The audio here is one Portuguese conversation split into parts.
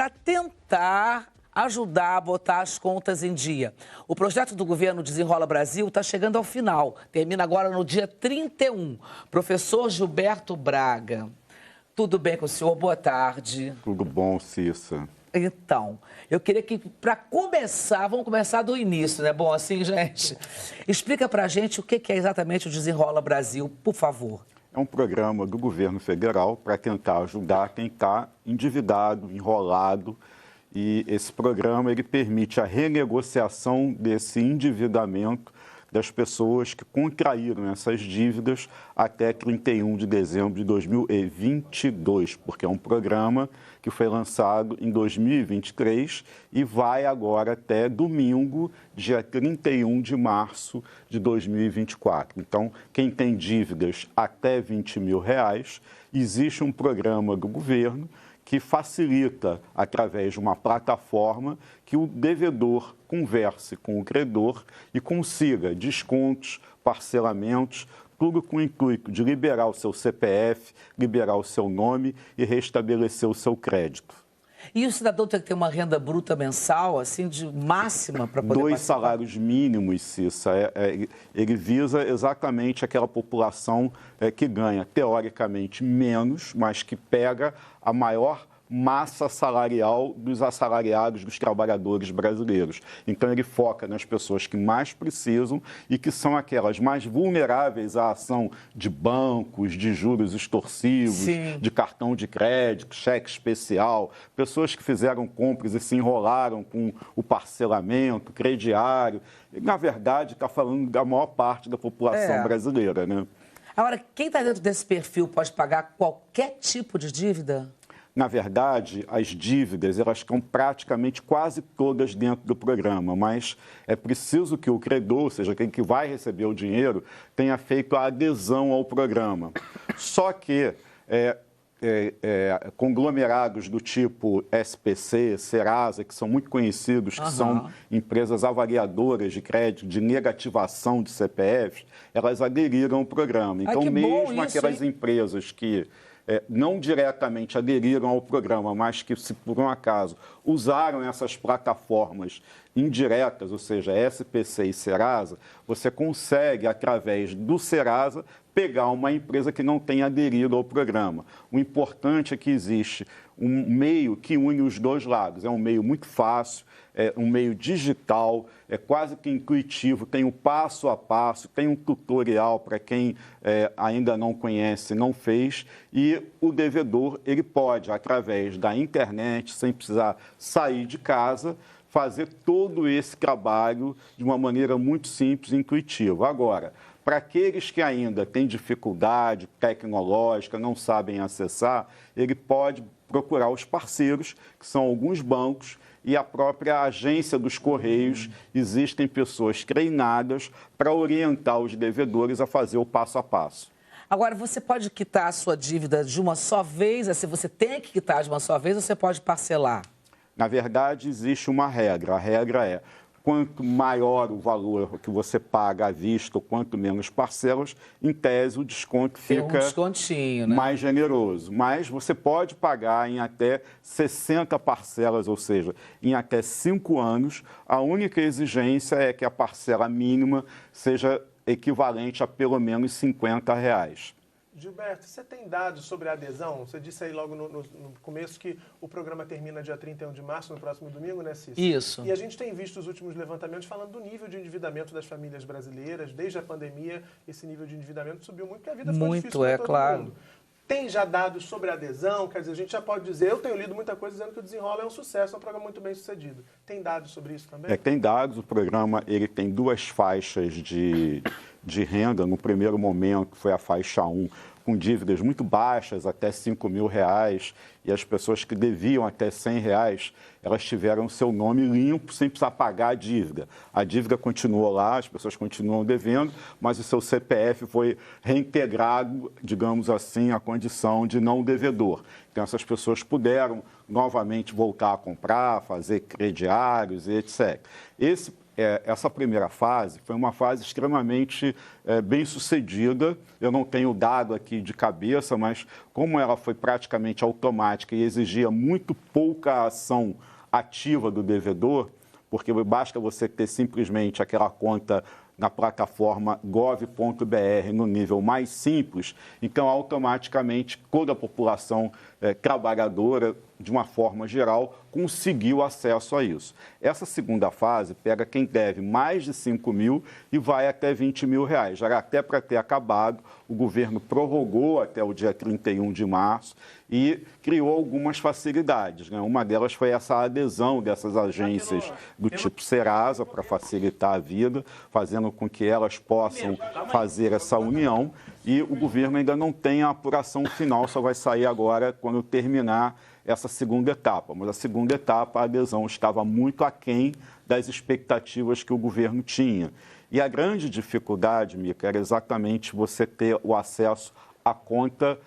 para tentar ajudar a botar as contas em dia. O projeto do governo Desenrola Brasil está chegando ao final. Termina agora no dia 31. Professor Gilberto Braga, tudo bem com o senhor? Boa tarde. Tudo bom, Cissa. Então, eu queria que, para começar, vamos começar do início, né? Bom, assim, gente, explica para a gente o que é exatamente o Desenrola Brasil, por favor. É um programa do governo federal para tentar ajudar quem está endividado, enrolado. E esse programa ele permite a renegociação desse endividamento das pessoas que contraíram essas dívidas até 31 de dezembro de 2022, porque é um programa que foi lançado em 2023 e vai agora até domingo, dia 31 de março de 2024. Então, quem tem dívidas até R$20 mil, existe um programa do governo que facilita, através de uma plataforma, que o devedor converse com o credor e consiga descontos, parcelamentos, tudo com o intuito de liberar o seu CPF, liberar o seu nome e restabelecer o seu crédito. E o cidadão tem que ter uma renda bruta mensal, assim, de máxima para poder 2 participar? salários mínimos, Cissa. Ele visa exatamente aquela população que ganha, teoricamente, menos, mas que pega a maior massa salarial dos assalariados, dos trabalhadores brasileiros. Então, ele foca nas pessoas que mais precisam e que são aquelas mais vulneráveis à ação de bancos, de juros extorsivos, Sim, de cartão de crédito, cheque especial, pessoas que fizeram compras e se enrolaram com o parcelamento, crediário. Na verdade, está falando da maior parte da população brasileira, né? Agora, quem está dentro desse perfil pode pagar qualquer tipo de dívida? Na verdade, as dívidas, elas estão praticamente quase todas dentro do programa, mas é preciso que o credor, ou seja, quem que vai receber o dinheiro, tenha feito a adesão ao programa. Só que conglomerados do tipo SPC, Serasa, que são muito conhecidos, que são empresas avaliadoras de crédito, de negativação de CPF, elas aderiram ao programa. Então, mesmo aquelas empresas que não diretamente aderiram ao programa, mas que, se por um acaso usaram essas plataformas indiretas, ou seja, SPC e Serasa, você consegue, através do Serasa, pegar uma empresa que não tenha aderido ao programa. O importante é que existe um meio que une os dois lados. É um meio muito fácil, é um meio digital, é quase que intuitivo, tem um passo a passo, tem um tutorial para quem ainda não conhece, não fez, e o devedor ele pode, através da internet, sem precisar sair de casa, fazer todo esse trabalho de uma maneira muito simples e intuitiva. Agora, para aqueles que ainda têm dificuldade tecnológica, não sabem acessar, ele pode procurar os parceiros, que são alguns bancos, e a própria agência dos Correios. Existem pessoas treinadas para orientar os devedores a fazer o passo a passo. Agora, você pode quitar a sua dívida de uma só vez? Assim, você tem que quitar de uma só vez ou você pode parcelar? Na verdade, existe uma regra. A regra é: quanto maior o valor que você paga à vista, ou quanto menos parcelas, em tese o desconto fica mais generoso. Mas você pode pagar em até 60 parcelas, ou seja, em até 5 anos. A única exigência é que a parcela mínima seja equivalente a pelo menos R$50. Gilberto, você tem dados sobre a adesão? Você disse aí logo no começo que o programa termina dia 31 de março, no próximo domingo, né, Cícero? Isso. E a gente tem visto os últimos levantamentos falando do nível de endividamento das famílias brasileiras. Desde a pandemia, esse nível de endividamento subiu muito, porque a vida ficou difícil para todo mundo. Tem já dados sobre a adesão? Quer dizer, a gente já pode dizer, eu tenho lido muita coisa dizendo que o Desenrola é um sucesso, é um programa muito bem sucedido. Tem dados sobre isso também? Tem dados. O programa ele tem 2 faixas de renda. No primeiro momento foi a faixa 1, com dívidas muito baixas, até R$5 mil, e as pessoas que deviam até R$100, elas tiveram seu nome limpo, sem precisar pagar a dívida. A dívida continuou lá, as pessoas continuam devendo, mas o seu CPF foi reintegrado, digamos assim, à condição de não devedor. Então, essas pessoas puderam novamente voltar a comprar, fazer crediários e etc. essa primeira fase foi uma fase extremamente bem sucedida. Eu não tenho o dado aqui de cabeça, mas como ela foi praticamente automática e exigia muito pouca ação ativa do devedor, porque basta você ter simplesmente aquela conta na plataforma gov.br no nível mais simples, então automaticamente toda a população trabalhadora, de uma forma geral, conseguiu acesso a isso. Essa segunda fase pega quem deve mais de 5 mil e vai até 20 mil reais. Já era até para ter acabado, o governo prorrogou até o dia 31 de março e criou algumas facilidades, né? Uma delas foi essa adesão dessas agências do tipo Serasa para facilitar a vida, fazendo com que elas possam fazer essa união. E o governo ainda não tem a apuração final, só vai sair agora quando terminar essa segunda etapa. Mas a segunda etapa, a adesão estava muito aquém das expectativas que o governo tinha. E a grande dificuldade, Mica, era exatamente você ter o acesso à conta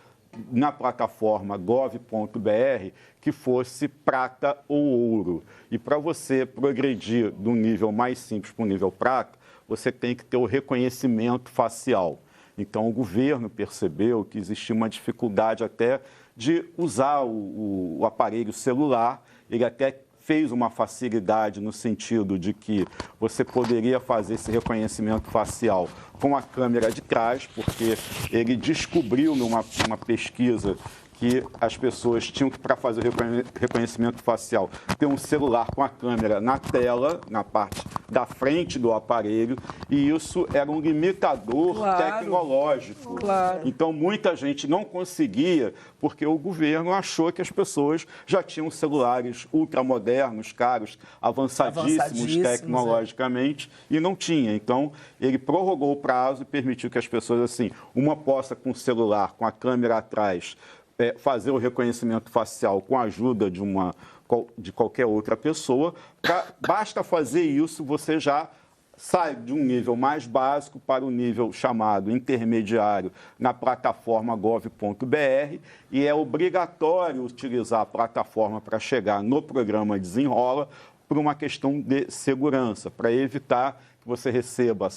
na plataforma gov.br que fosse prata ou ouro. E para você progredir do nível mais simples para o nível prata, você tem que ter o reconhecimento facial. Então, o governo percebeu que existia uma dificuldade até de usar o aparelho celular. Ele até fez uma facilidade no sentido de que você poderia fazer esse reconhecimento facial com a câmera de trás, porque ele descobriu numa pesquisa que as pessoas tinham que, para fazer o reconhecimento facial, ter um celular com a câmera na tela, na parte da frente do aparelho, e isso era um limitador tecnológico. Claro. Então, muita gente não conseguia, porque o governo achou que as pessoas já tinham celulares ultramodernos, caros, avançadíssimos tecnologicamente, e não tinha. Então, ele prorrogou o prazo e permitiu que as pessoas, assim, uma possa com o celular, com a câmera atrás, fazer o reconhecimento facial com a ajuda de qualquer outra pessoa. Basta fazer isso, você já sai de um nível mais básico para o nível chamado intermediário na plataforma gov.br, e é obrigatório utilizar a plataforma para chegar no programa Desenrola por uma questão de segurança, para evitar que você receba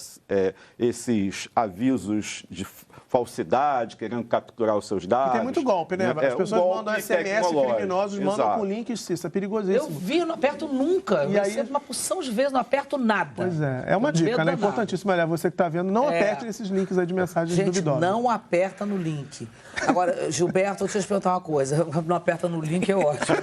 esses avisos de falsidade, querendo capturar os seus dados. E tem muito golpe, né? As pessoas mandam SMS criminosos, mandam com links, isso é perigosíssimo. Eu vi, eu não aperto nunca. Eu recebo uma porção de vezes, não aperto nada. Pois é uma dica, né? Importantíssima. Olha, você que está vendo, não aperte nesses links aí de mensagens duvidosas. Não aperta no link. Agora, Gilberto, deixa eu te perguntar uma coisa. Não aperta no link é ótimo.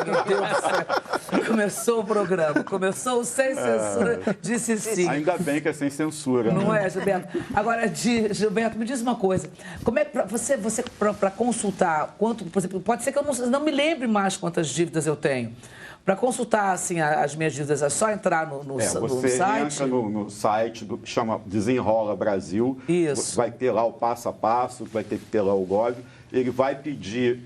Meu Deus do céu. Começou o programa, começou o Sem Censura, disse sim. Ainda bem que é sem censura. Não é, Gilberto? Agora, Gilberto, me diz uma coisa. Como é que você para consultar quanto, por exemplo, pode ser que eu não me lembre mais quantas dívidas eu tenho. Para consultar assim, as minhas dívidas, é só entrar no site? Você entra no site, chama Desenrola Brasil. Isso. Vai ter lá o passo a passo, vai ter que ter lá o Gov. Ele vai pedir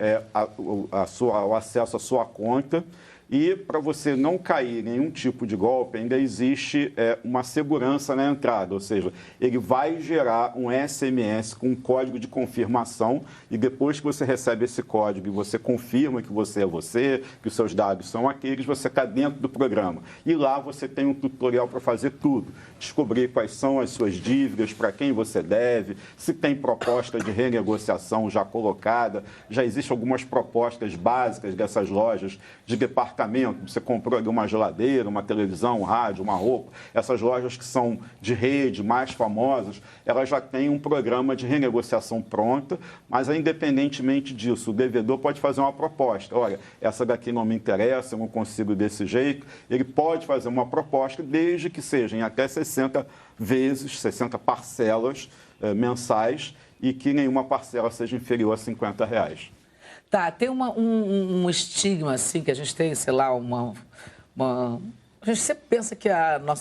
o acesso à sua conta. E para você não cair em nenhum tipo de golpe, ainda existe uma segurança na entrada, ou seja, ele vai gerar um SMS com um código de confirmação, e depois que você recebe esse código e você confirma que você é você, que os seus dados são aqueles, você está dentro do programa. E lá você tem um tutorial para fazer tudo, descobrir quais são as suas dívidas, para quem você deve, se tem proposta de renegociação já colocada, já existem algumas propostas básicas dessas lojas de departamento. Você comprou ali uma geladeira, uma televisão, um rádio, uma roupa. Essas lojas que são de rede, mais famosas, elas já têm um programa de renegociação pronta, mas independentemente disso, o devedor pode fazer uma proposta. Olha, essa daqui não me interessa, eu não consigo desse jeito. Ele pode fazer uma proposta desde que sejam até 60 vezes, 60 parcelas mensais, e que nenhuma parcela seja inferior a R$50. Tá, tem um estigma, assim, que a gente tem, sei lá, a gente sempre pensa que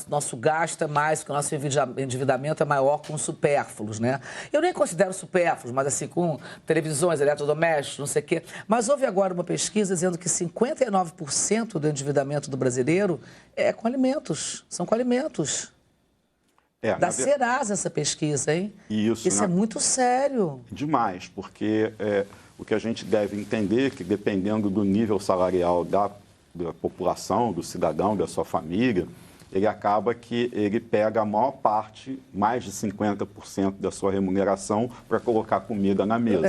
nosso gasto é mais, que o nosso endividamento é maior com supérfluos, né? Eu nem considero supérfluos, mas assim, com televisões, eletrodomésticos, não sei o quê. Mas houve agora uma pesquisa dizendo que 59% do endividamento do brasileiro é com alimentos, são com alimentos. Da Serasa essa pesquisa, hein? Isso é muito sério. Demais, porque o que a gente deve entender é que, dependendo do nível salarial da população, do cidadão, da sua família, ele acaba que ele pega a maior parte, mais de 50% da sua remuneração, para colocar comida na mesa.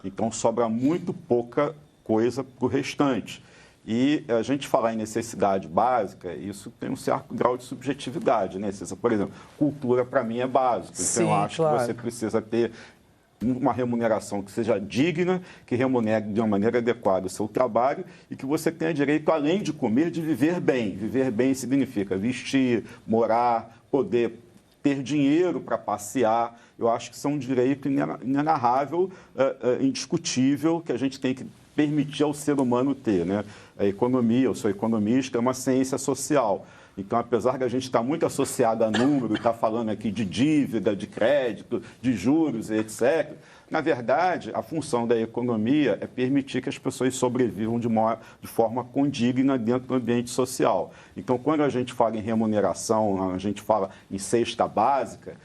Então, sobra muito pouca coisa para o restante. E a gente falar em necessidade básica, isso tem um certo grau de subjetividade, né? Por exemplo, cultura para mim é básico. Então, eu acho que você precisa ter uma remuneração que seja digna, que remunere de uma maneira adequada o seu trabalho e que você tenha direito, além de comer, de viver bem. Viver bem significa vestir, morar, poder ter dinheiro para passear. Eu acho que isso é um direito inenarrável, indiscutível, que a gente tem que permitir ao ser humano ter, né? A economia, eu sou economista, é uma ciência social. Então, apesar de a gente estar muito associado a número, estar falando aqui de dívida, de crédito, de juros, etc., na verdade, a função da economia é permitir que as pessoas sobrevivam de forma condigna dentro do ambiente social. Então, quando a gente fala em remuneração, a gente fala em cesta básica,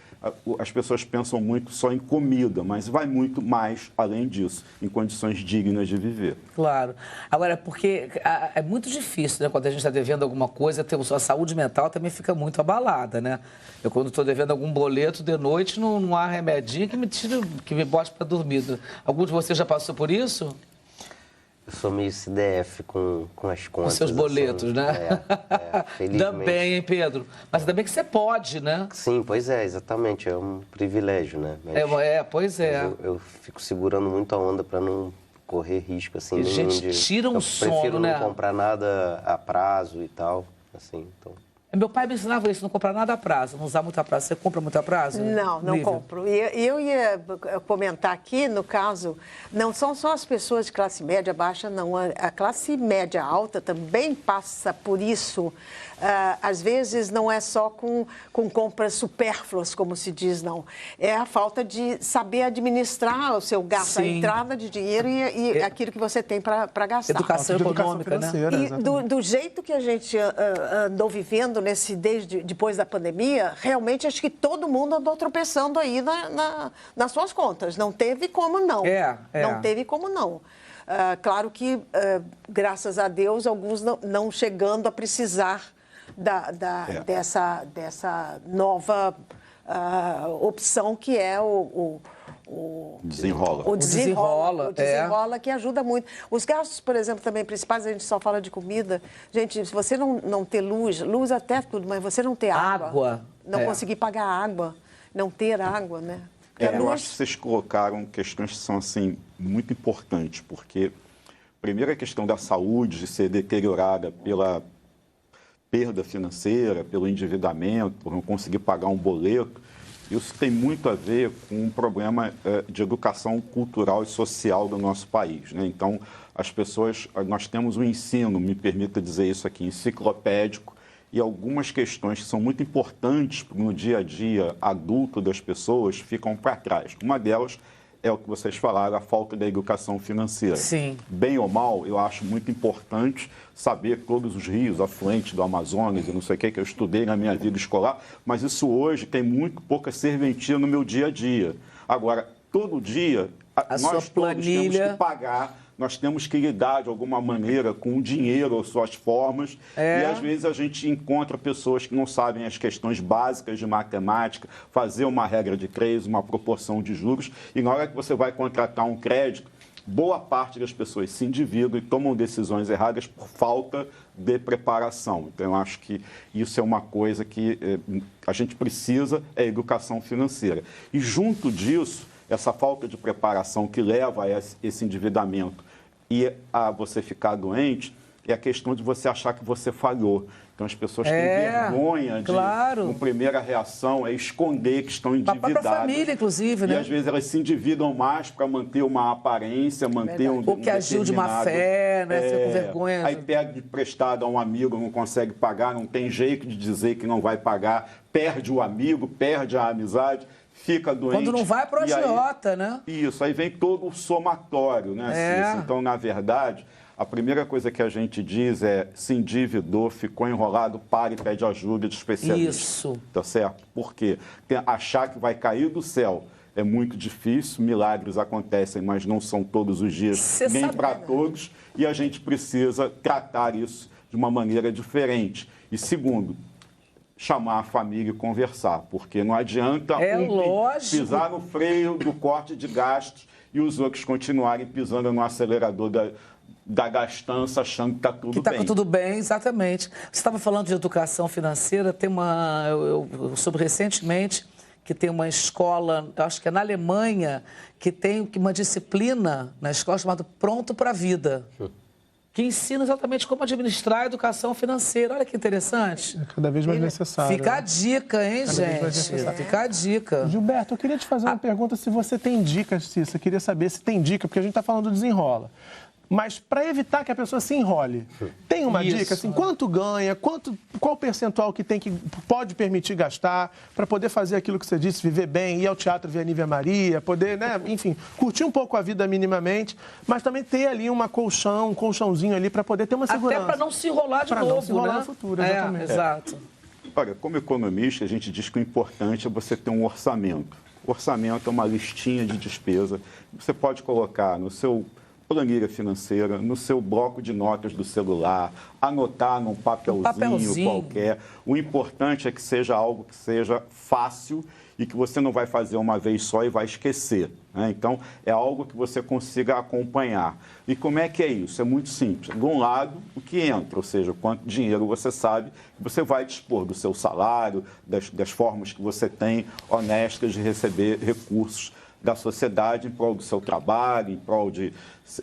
as pessoas pensam muito só em comida, mas vai muito mais além disso, em condições dignas de viver. Claro. Agora, porque é muito difícil, né? Quando a gente está devendo alguma coisa, a saúde mental também fica muito abalada, né? Eu, quando estou devendo algum boleto de noite, não há remedinho que me bote para dormir. Algum de vocês já passou por isso? Eu sou meio CDF com as contas. Com seus boletos, assim, né? Felizmente. Ainda bem, hein, Pedro? Mas ainda bem que você pode, né? Sim, pois é, exatamente. É um privilégio, né? Mas, pois é. Eu fico segurando muito a onda para não correr risco, assim. A gente tira um sono, né? Eu prefiro não comprar nada a prazo e tal, assim, então... Meu pai me ensinava isso, não comprar nada a prazo, não usar muito a prazo. Você compra muito a prazo? Não compro. E eu ia comentar aqui, no caso, não são só as pessoas de classe média baixa, não. A classe média alta também passa por isso. Às vezes não é só com compras supérfluas, como se diz, não. É a falta de saber administrar o seu gasto, Sim. a entrada de dinheiro e aquilo que você tem para gastar. Educação econômica, né? E do jeito que a gente andou vivendo depois da pandemia, realmente acho que todo mundo andou tropeçando aí nas suas contas. Não teve como não. Não teve como não. Claro que, graças a Deus, alguns não chegando a precisar dessa nova opção que é o Desenrola. O desenrola que ajuda muito. Os gastos, por exemplo, também principais, a gente só fala de comida. Gente, se você não ter luz até tudo, mas você não ter água, não conseguir pagar água, não ter água, né? Eu acho que vocês colocaram questões que são, assim, muito importantes, porque, primeiro, a questão da saúde ser deteriorada pela perda financeira, pelo endividamento, por não conseguir pagar um boleto. Isso tem muito a ver com um problema de educação cultural e social do nosso país, né? Então, nós temos um ensino, me permita dizer isso aqui, enciclopédico, e algumas questões que são muito importantes no dia a dia adulto das pessoas ficam para trás. Uma delas é o que vocês falaram, a falta da educação financeira. Sim. Bem ou mal, eu acho muito importante saber todos os rios afluentes do Amazonas e não sei o que eu estudei na minha vida escolar, mas isso hoje tem muito pouca serventia no meu dia a dia. Agora, todo dia, nós todos temos que pagar, nós temos que lidar de alguma maneira com o dinheiro ou suas formas. E às vezes a gente encontra pessoas que não sabem as questões básicas de matemática, fazer uma regra de crédito, uma proporção de juros. E na hora que você vai contratar um crédito, boa parte das pessoas se endividam e tomam decisões erradas por falta de preparação. Então, eu acho que isso é uma coisa que a gente precisa, é educação financeira. E junto disso, essa falta de preparação que leva a esse endividamento e a você ficar doente, é a questão de você achar que você falhou. Então, as pessoas têm vergonha de... Uma primeira reação é esconder que estão endividadas. A própria família, inclusive, né? E, às vezes, elas se endividam mais para manter uma aparência, manter um ou que agiu de má fé, né? Ser com vergonha. Aí pega emprestado a um amigo, não consegue pagar, não tem jeito de dizer que não vai pagar, perde o amigo, perde a amizade, fica doente. Quando não vai pro agiota, né? Isso, aí vem todo o somatório, né, Cícero? Então, na verdade, a primeira coisa que a gente diz é: se endividou, ficou enrolado, pare e pede ajuda de especialista. Isso. Tá certo? Por quê? Porque achar que vai cair do céu é muito difícil, milagres acontecem, mas não são todos os dias, nem para todos, e a gente precisa tratar isso de uma maneira diferente. E segundo, chamar a família e conversar, porque não adianta pisar no freio do corte de gastos e os outros continuarem pisando no acelerador da gastança, achando que está tudo bem. Que está tudo bem, exatamente. Você estava falando de educação financeira, eu soube recentemente que tem uma escola, acho que é na Alemanha, que tem uma disciplina na escola chamada Pronto para a Vida, que ensina exatamente como administrar a educação financeira. Olha que interessante. É cada vez mais necessário. Fica a dica, hein, gente? Fica a dica. Gilberto, eu queria te fazer uma pergunta se você tem dicas, Cissa. Eu queria saber se tem dica, porque a gente está falando do desenrola. Mas para evitar que a pessoa se enrole, tem uma dica? Assim, quanto ganha, qual percentual que pode permitir gastar para poder fazer aquilo que você disse, viver bem, ir ao teatro ver a Nívia Maria, poder, né, enfim, curtir um pouco a vida minimamente, mas também ter ali um colchãozinho ali para poder ter uma segurança. Até para não se enrolar de novo, não se enrolar né? no futuro, exatamente. Exato. Olha, como economista, a gente diz que o importante é você ter um orçamento. O orçamento é uma listinha de despesa que você pode colocar no seu planilha financeira, no seu bloco de notas do celular, anotar num papelzinho qualquer. O importante é que seja algo que seja fácil e que você não vai fazer uma vez só e vai esquecer, né? Então, é algo que você consiga acompanhar. E como é que é isso? É muito simples. De um lado, o que entra, ou seja, quanto dinheiro você sabe que você vai dispor do seu salário, das formas que você tem honestas de receber recursos da sociedade em prol do seu trabalho, em prol de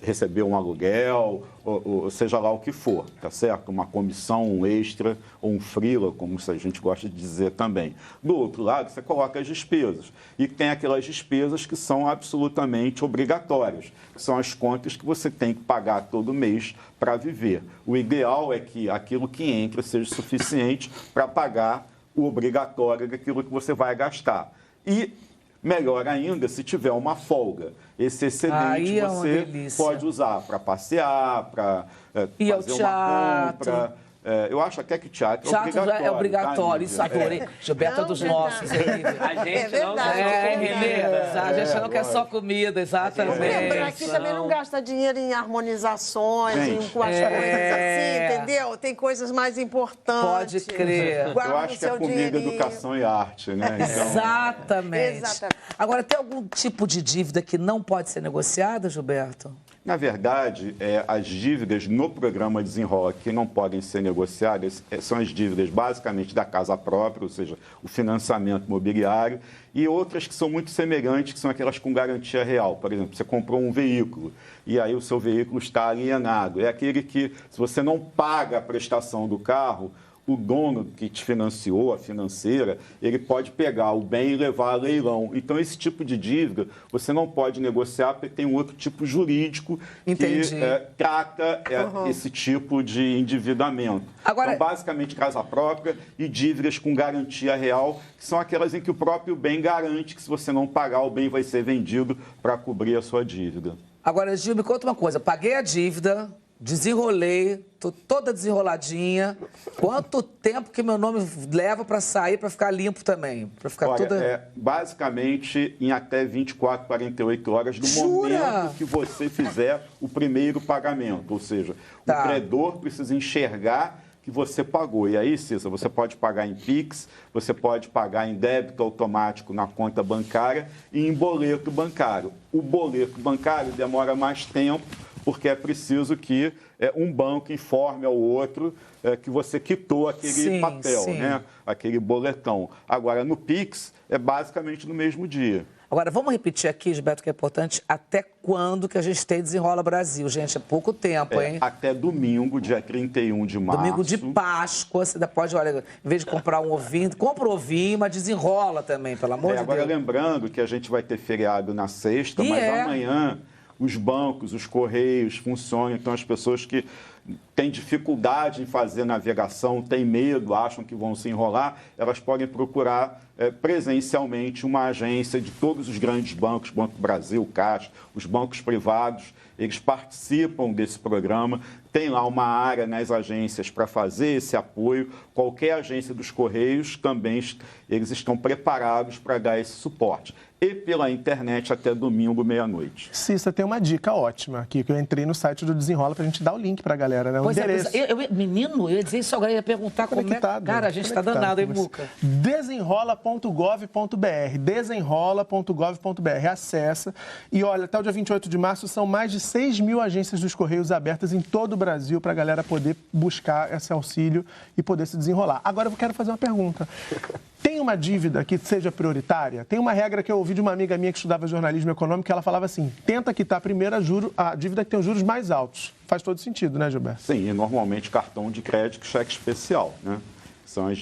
receber um aluguel, ou seja lá o que for, tá certo? Uma comissão, um extra ou um freela, como a gente gosta de dizer também. Do outro lado, você coloca as despesas. E tem aquelas despesas que são absolutamente obrigatórias, que são as contas que você tem que pagar todo mês para viver. O ideal é que aquilo que entra seja suficiente para pagar o obrigatório daquilo que você vai gastar. E melhor ainda se tiver uma folga. Esse excedente você pode usar para passear, para fazer uma compra. Eu acho até que teatro é obrigatório. Isso adorei. Gilberto é dos nossos. A gente não A gente não quer só comida, exatamente. Lembra, aqui também não gasta dinheiro em harmonizações, com as coisas assim, entendeu? Tem coisas mais importantes. Pode crer. Eu acho que é comigo, educação e arte, né? Então... Exatamente. Agora, tem algum tipo de dívida que não pode ser negociada, Gilberto? Na verdade, as dívidas no programa Desenrola que não podem ser negociadas são as dívidas basicamente da casa própria, ou seja, o financiamento imobiliário, e outras que são muito semelhantes, que são aquelas com garantia real. Por exemplo, você comprou um veículo e aí o seu veículo está alienado. É aquele que, se você não paga a prestação do carro, o dono que te financiou, a financeira, ele pode pegar o bem e levar a leilão. Então, esse tipo de dívida você não pode negociar porque tem um outro tipo jurídico que trata esse tipo de endividamento. Agora... Então, basicamente, casa própria e dívidas com garantia real, que são aquelas em que o próprio bem garante que se você não pagar, o bem vai ser vendido para cobrir a sua dívida. Agora, Gil, me conta uma coisa. Paguei a dívida... Desenrolei, tô toda desenroladinha. Quanto tempo que meu nome leva para sair, para ficar limpo também? Para ficar basicamente em até 24, 48 horas do momento que você fizer o primeiro pagamento. Ou seja, o credor precisa enxergar que você pagou. E aí, Cissa, você pode pagar em Pix, você pode pagar em débito automático na conta bancária e em boleto bancário. O boleto bancário demora mais tempo, porque é preciso que um banco informe ao outro que você quitou aquele papel, né? Aquele boletão. Agora, no Pix, é basicamente no mesmo dia. Agora, vamos repetir aqui, Gilberto, que é importante, até quando que a gente tem Desenrola Brasil? Gente, é pouco tempo, hein? Até domingo, dia 31 de março. Domingo de Páscoa, você pode, olha, em vez de comprar um ovinho, compra um ovinho, mas desenrola também, pelo amor de Deus. Agora, lembrando que a gente vai ter feriado na sexta, mas amanhã... Os bancos, os correios funcionam, então as pessoas que têm dificuldade em fazer navegação, têm medo, acham que vão se enrolar, elas podem procurar presencialmente uma agência de todos os grandes bancos, Banco do Brasil, Caixa, os bancos privados, eles participam desse programa, tem lá uma área nas agências para fazer esse apoio, qualquer agência dos Correios também eles estão preparados para dar esse suporte. E pela internet até domingo, meia-noite. Cissa, tem uma dica ótima aqui, que eu entrei no site do Desenrola para a gente dar o link para a galera, né? Pois endereço. Menino, eu ia dizer isso agora, eu ia perguntar como é. Cara, a gente está danado, hein, Muca? Desenrola.gov.br, desenrola.gov.br, acessa. E olha, até o dia 28 de março são mais de 6 mil agências dos Correios abertas em todo o Brasil para a galera poder buscar esse auxílio e poder se desenrolar. Agora eu quero fazer uma pergunta. Tem uma dívida que seja prioritária? Tem uma regra que eu ouvi de uma amiga minha que estudava jornalismo econômico, que ela falava assim, tenta quitar primeiro a dívida que tem os juros mais altos. Faz todo sentido, né, Gilberto? Sim, e normalmente cartão de crédito e cheque especial, né? São as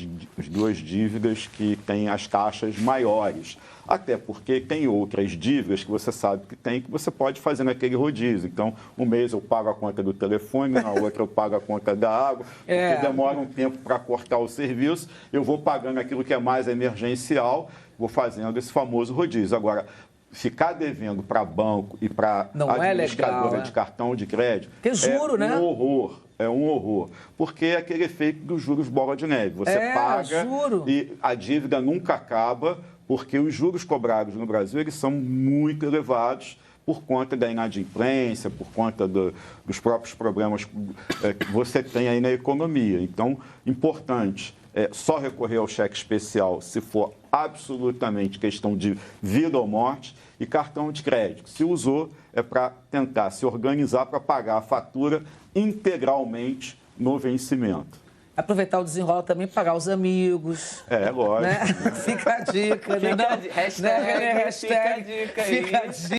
duas dívidas que têm as taxas maiores. Até porque tem outras dívidas que você sabe que tem, que você pode fazer naquele rodízio. Então, um mês eu pago a conta do telefone, na outra eu pago a conta da água, porque demora um tempo para cortar o serviço, eu vou pagando aquilo que é mais emergencial, vou fazendo esse famoso rodízio. Agora, ficar devendo para banco e para administradora de cartão de crédito um horror. É um horror. Porque é aquele efeito dos juros bola de neve. Você paga e a dívida nunca acaba, porque os juros cobrados no Brasil eles são muito elevados por conta da inadimplência, por conta dos próprios problemas que você tem aí na economia. Então, importante, só recorrer ao cheque especial se for absolutamente questão de vida ou morte, e cartão de crédito. Se usou, é para tentar se organizar para pagar a fatura integralmente no vencimento. Aproveitar o desenrola também, pagar os amigos. Lógico. Né? Fica a dica, né? Hashtag fica a dica aí. Fica a dica.